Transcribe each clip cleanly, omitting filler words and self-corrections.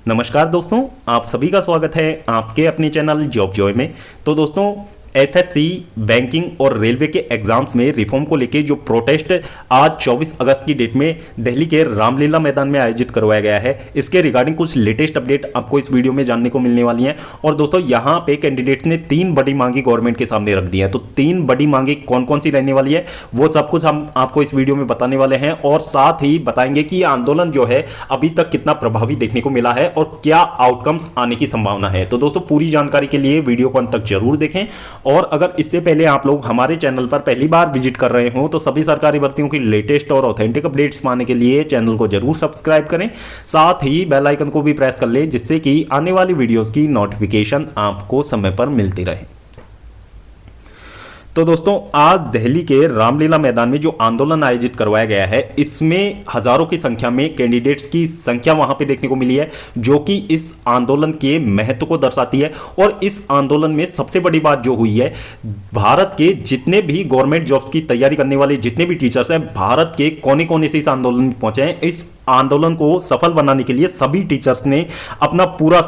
नमस्कार दोस्तों, आप सभी का स्वागत है आपके अपने चैनल जॉब जॉय में। तो दोस्तों, एसएससी, बैंकिंग और रेलवे के एग्जाम्स में रिफॉर्म को लेकर जो प्रोटेस्ट आज 24 अगस्त की डेट में दिल्ली के रामलीला मैदान में आयोजित करवाया गया है, इसके रिगार्डिंग कुछ लेटेस्ट अपडेट आपको इस वीडियो में जानने को मिलने वाली हैं। और दोस्तों, यहाँ पे कैंडिडेट्स ने 3 बड़ी मांगी गवर्नमेंट के सामने रख दी है। तो 3 बड़ी मांगी कौन कौन सी रहने वाली है वो सब कुछ हम आपको इस वीडियो में बताने वाले हैं, और साथ ही बताएंगे कि आंदोलन जो है अभी तक कितना प्रभावी देखने को मिला है और क्या आउटकम्स आने की संभावना है। तो दोस्तों, पूरी जानकारी के लिए वीडियो को अंत तक जरूर देखें। और अगर इससे पहले आप लोग हमारे चैनल पर पहली बार विजिट कर रहे हो तो सभी सरकारी भर्तियों की लेटेस्ट और ऑथेंटिक अपडेट्स पाने के लिए चैनल को जरूर सब्सक्राइब करें, साथ ही बेल आइकन को भी प्रेस कर लें, जिससे कि आने वाली वीडियोस की नोटिफिकेशन आपको समय पर मिलती रहे। तो दोस्तों, आज दिल्ली के रामलीला मैदान में जो आंदोलन आयोजित करवाया गया है, इसमें हजारों की संख्या में कैंडिडेट्स की संख्या वहां पे देखने को मिली है, जो कि इस आंदोलन के महत्व को दर्शाती है। और इस आंदोलन में सबसे बड़ी बात जो हुई है, भारत के जितने भी गवर्नमेंट जॉब्स की तैयारी करने वाले जितने भी टीचर्स हैं, भारत के कोने कोने से इस आंदोलन में पहुंचे हैं। इस आंदोलन को सफल बनाने के लिए सभी टीचर्स ने अपना पूरा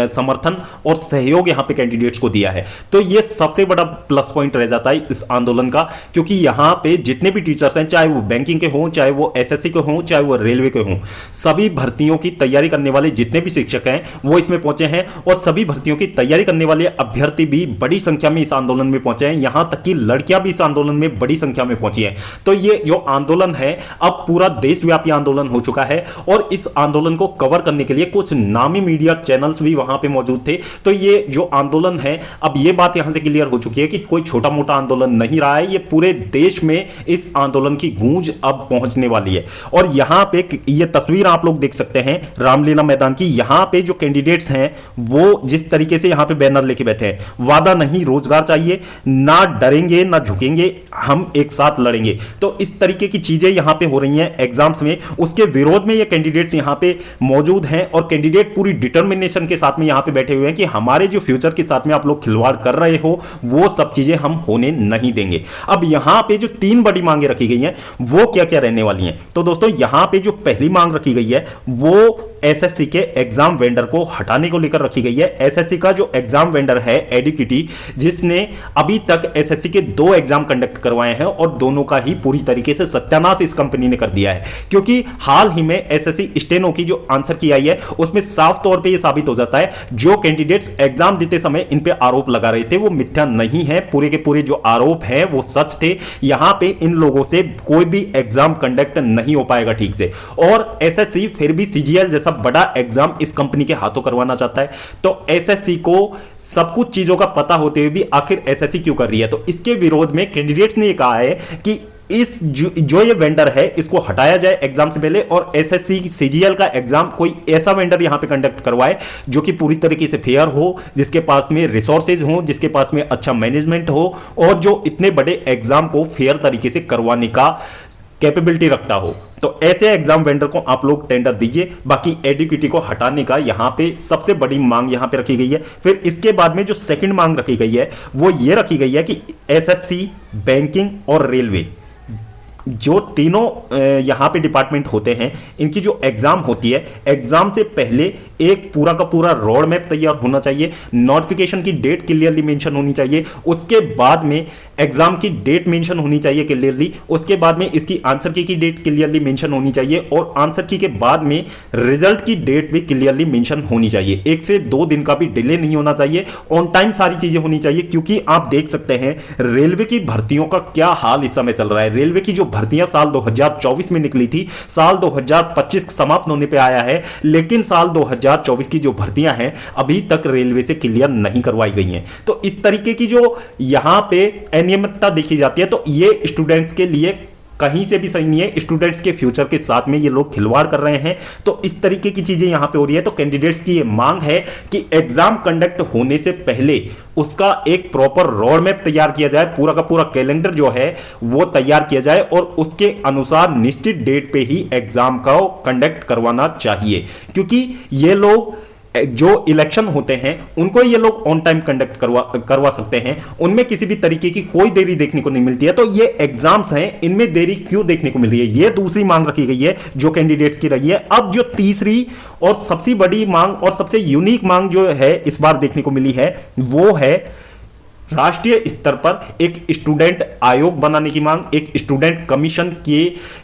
समर्थन और सहयोग यहां पे कैंडिडेट्स को दिया है। तो यह सबसे बड़ा प्लस पॉइंट रह जाता है इस आंदोलन का, क्योंकि यहां पे जितने भी टीचर्स हैं, चाहे वो बैंकिंग के हों, चाहे वो एसएससी के हों, चाहे वो रेलवे के हों, सभी भर्तियों की तैयारी करने वाले जितने भी शिक्षक हैं वो इसमें पहुंचे हैं। और सभी भर्तियों की तैयारी करने वाले अभ्यर्थी भी बड़ी संख्या में इस आंदोलन में पहुंचे हैं। यहां तक कि लड़कियां भी इस आंदोलन में बड़ी संख्या में पहुंची हैं। तो ये जो आंदोलन है, अब पूरा देशव्यापी आंदोलन हो चुका है। और इस आंदोलन को कवर करने के लिए कुछ नामी मीडिया चैनल्स भी वहां पे मौजूद थे। तो ये जो आंदोलन है, अब ये बात यहां से क्लियर हो चुकी है कि कोई छोटा मोटा आंदोलन नहीं रहा है। ये पूरे देश में इस आंदोलन की गूंज अब पहुंचने वाली है। और यहां पे ये तस्वीर आप लोग देख सकते हैं रामलीला मैदान की। यहां पे जो कैंडिडेट्स हैं वो जिस तरीके से यहां पे बैनर लेके बैठे हैं, वादा नहीं रोजगार चाहिए, ना डरेंगे ना झुकेंगे, हम एक साथ लड़ेंगे। तो इस तरीके की चीजें यहां पे हो रही हैं एग्जाम्स में। उसके विरोध में ये कैंडिडेट्स यहां पे मौजूद हैं, और कैंडिडेट पूरी डिटर्मिनेशन के साथ में यहां पे बैठे हुए हैं कि हमारे जो फ्यूचर के साथ में आप लोग खिलवाड़ कर रहे हो, वो सब चीजें हम होने नहीं देंगे। अब यहां पे जो 3 बड़ी मांगे रखी गई हैं वो क्या क्या रहने वाली हैं। तो दोस्तों, यहां पे जो पहली मांग रखी गई है वो एसएससी के एग्जाम वेंडर को हटाने को लेकर रखी गई है। एसएससी का जो एग्जाम वेंडर है एडुकिटी, जिसने अभी तक एसएससी के 2 एग्जाम कंडक्ट करवाए हैं और दोनों का ही पूरी तरीके से सत्यानाश इस कंपनी ने कर दिया है। क्योंकि हाल ही में एसएससी स्टेनो की जो आंसर की आई है, उसमें साफ तौर पे यह साबित हो जाता है जो कैंडिडेट्स एग्जाम देते समय इन पे आरोप लगा रहे थे वो मिथ्या नहीं है। पूरे के पूरे जो आरोप हैं वो सच थे। यहां पे इन लोगों से कोई भी एग्जाम कंडक्ट नहीं हो पाएगा ठीक से। और एसएससी फिर भी सीजीएल जैसा बड़ा एग्जाम इस कंपनी के हाथों करवाना चाहता है। तो एसएससी को सब कुछ चीजों का पता होते हुए भी आखिर एसएससी क्यों कर रही है। तो इसके विरोध में कैंडिडेट्स ने यह कहा है कि इस जो ये वेंडर है इसको हटाया जाए एग्जाम से पहले, और एसएससी सीजीएल का एग्जाम कोई ऐसा वेंडर यहां पे कंडक्ट करवाए जो कि पूरी तरीके से फेयर हो, जिसके पास में रिसोर्सेज हो, जिसके पास में अच्छा मैनेजमेंट हो, और जो इतने बड़े एग्जाम को फेयर तरीके से करवाने का कैपेबिलिटी रखता हो। तो ऐसे एग्जाम वेंडर को आप लोग टेंडर दीजिए। बाकी एडुकिटी को हटाने का यहां पे सबसे बड़ी मांग यहां पे रखी गई है। फिर इसके बाद में जो सेकंड मांग रखी गई है वो ये रखी गई है कि एसएससी, बैंकिंग और रेलवे, जो तीनों यहां पे डिपार्टमेंट होते हैं, इनकी जो एग्जाम होती है, एग्जाम से पहले एक पूरा का पूरा रोड मैप तैयार होना चाहिए, नोटिफिकेशन की डेट क्लियरली मेंशन होनी चाहिए, उसके बाद में एग्जाम की डेट मेंशन होनी चाहिए क्लियरली, उसके बाद में इसकी आंसर की डेट क्लियरली मेंशन होनी चाहिए, और आंसर की के बाद में रिजल्ट की डेट भी क्लियरली मेंशन होनी चाहिए। 1 से 2 दिन का भी डिले नहीं होना चाहिए, ऑन टाइम सारी चीजें होनी चाहिए। क्योंकि आप देख सकते हैं रेलवे की भर्तियों का क्या हाल इस समय चल रहा है। रेलवे की जो भर्तियां साल 2024 में निकली थी, साल 2025 समाप्त होने पे आया है, लेकिन साल 2024 की जो भर्तियां हैं अभी तक रेलवे से क्लियर नहीं करवाई गई हैं। तो इस तरीके की जो यहां पे अनियमितता देखी जाती है, तो ये स्टूडेंट्स के लिए कहीं से भी सही नहीं है। स्टूडेंट्स के फ्यूचर के साथ में ये लोग खिलवाड़ कर रहे हैं। तो इस तरीके की चीजें यहां पे हो रही है। तो कैंडिडेट्स की ये मांग है कि एग्जाम कंडक्ट होने से पहले उसका एक प्रॉपर रोड मैप तैयार किया जाए, पूरा का पूरा कैलेंडर जो है वो तैयार किया जाए, और उसके अनुसार निश्चित डेट पे ही एग्जाम का कंडक्ट करवाना चाहिए। क्योंकि ये लोग जो इलेक्शन होते हैं उनको ये लोग ऑन टाइम कंडक्ट करवा सकते हैं, उनमें किसी भी तरीके की कोई देरी देखने को नहीं मिलती है। तो ये एग्जाम्स हैं, इनमें देरी क्यों देखने को मिल रही है, ये दूसरी मांग रखी गई है जो कैंडिडेट्स की रही है। अब जो तीसरी और सबसे बड़ी मांग और सबसे यूनिक मांग जो है इस बार देखने को मिली है वो है राष्ट्रीय स्तर पर एक स्टूडेंट आयोग बनाने की मांग, एक स्टूडेंट कमीशन के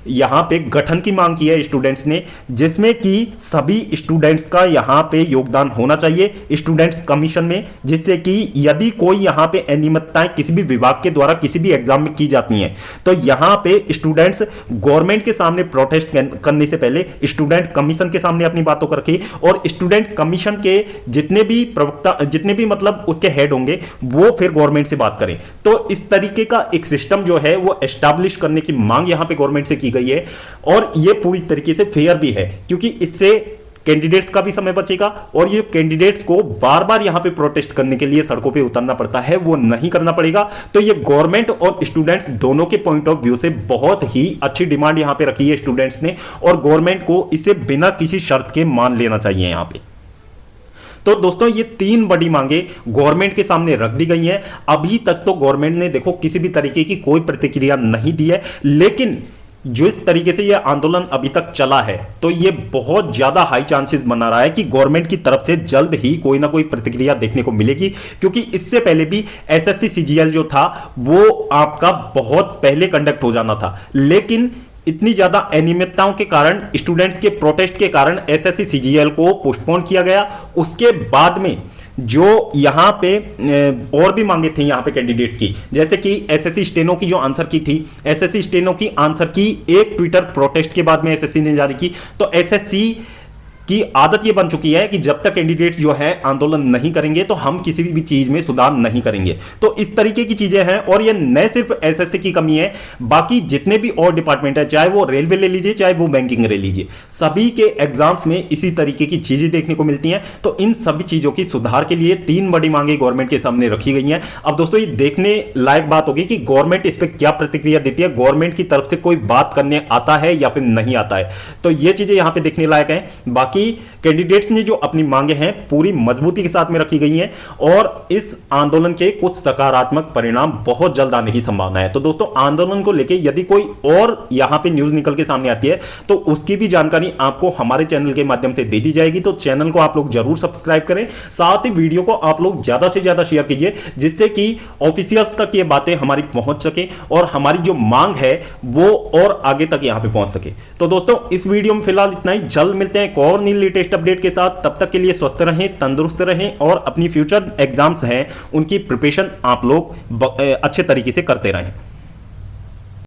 यहां पे गठन की मांग की है स्टूडेंट्स ने, जिसमें कि सभी स्टूडेंट्स का यहां पे योगदान होना चाहिए स्टूडेंट्स कमीशन में, जिससे कि यदि कोई यहां पे अनियमितताएं किसी भी विभाग के द्वारा किसी भी एग्जाम में की जाती हैं तो यहां पे स्टूडेंट्स गवर्नमेंट के सामने प्रोटेस्ट करने से पहले स्टूडेंट कमीशन के सामने अपनी बातों को रखें और स्टूडेंट कमीशन के जितने भी प्रवक्ता, जितने भी मतलब उसके हेड होंगे वो फिर गवर्नमेंट से बात करें। तो इस तरीके का एक सिस्टम जो है वो एस्टैब्लिश करने की मांग यहां पे गवर्नमेंट से की गई है और ये पूरी तरीके से फेयर भी है, क्योंकि इससे कैंडिडेट्स का भी समय बचेगा और ये कैंडिडेट्स को बार बार यहां पे प्रोटेस्ट करने के लिए सड़कों पे उतरना पड़ता है वो नहीं करना पड़ेगा। तो ये गवर्नमेंट और स्टूडेंट्स दोनों के पॉइंट ऑफ व्यू से बहुत ही अच्छी डिमांड यहां पे रखी है स्टूडेंट्स ने और गवर्नमेंट को इसे बिना किसी शर्त के मान लेना चाहिए यहां पे। तो दोस्तों ये तीन बड़ी मांगे गवर्नमेंट के सामने रख दी गई हैं। अभी तक तो गवर्नमेंट ने देखो किसी भी तरीके की कोई प्रतिक्रिया नहीं दी है, लेकिन जो इस तरीके से ये आंदोलन अभी तक चला है तो ये बहुत ज्यादा हाई चांसेस बना रहा है कि गवर्नमेंट की तरफ से जल्द ही कोई ना कोई प्रतिक्रिया देखने को मिलेगी, क्योंकि इससे पहले भी एसएससी सीजीएल जो था वो आपका बहुत पहले कंडक्ट हो जाना था, लेकिन इतनी ज्यादा अनियमितताओं के कारण, स्टूडेंट्स के प्रोटेस्ट के कारण एसएससी सीजीएल को पोस्टपोन किया गया। उसके बाद में जो यहां पे और भी मांगे थे यहां पे कैंडिडेट्स की, जैसे कि एसएससी स्टेनो की जो आंसर की थी, एसएससी स्टेनो की आंसर की एक ट्विटर प्रोटेस्ट के बाद में एसएससी ने जारी की। तो एसएससी की आदत ये बन चुकी है कि जब तक कैंडिडेट जो है आंदोलन नहीं करेंगे तो हम किसी भी चीज में सुधार नहीं करेंगे। तो इस तरीके की चीजें हैं और ये न सिर्फ एसएससी की कमी है, बाकी जितने भी और डिपार्टमेंट है, चाहे वो रेलवे ले लीजिए चाहे वो बैंकिंग ले लीजिए, सभी के एग्जाम्स में इसी तरीके की चीजें देखने को मिलती हैं। तो इन सभी चीजों की सुधार के लिए तीन बड़ी मांगे गवर्नमेंट के सामने रखी गई हैं। अब दोस्तों ये देखने लायक बात होगी कि गवर्नमेंट इस पर क्या प्रतिक्रिया देती है, गवर्नमेंट की तरफ से कोई बात करने आता है या फिर नहीं आता है। तो ये चीजें यहां पर देखने लायक है। बाकी कैंडिडेट्स ने जो अपनी मांगे हैं पूरी मजबूती के साथ में रखी गई हैं और इस आंदोलन के कुछ सकारात्मक परिणाम बहुत जल्द आने की संभावना है। तो दोस्तों आंदोलन को लेकर यदि कोई और यहां पे न्यूज निकल के सामने आती है तो उसकी भी जानकारी आपको हमारे चैनल के माध्यम से दे दी जाएगी। तो चैनल को आप लोग जरूर सब्सक्राइब करें, साथ ही वीडियो को आप लोग ज्यादा से ज्यादा शेयर कीजिए, जिससे कि ऑफिशियल्स तक ये बातें हमारी पहुंच सके और हमारी जो मांग है वो और आगे तक यहां पे पहुंच सके। तो दोस्तों इस वीडियो में फिलहाल इतना ही, जल्द मिलते हैं एक और नई लेटेस्ट अपडेट के साथ। तब तक के लिए स्वस्थ रहें, तंदुरुस्त रहें और अपनी फ्यूचर एग्जाम्स हैं उनकी प्रिपरेशन आप लोग अच्छे तरीके से करते रहें।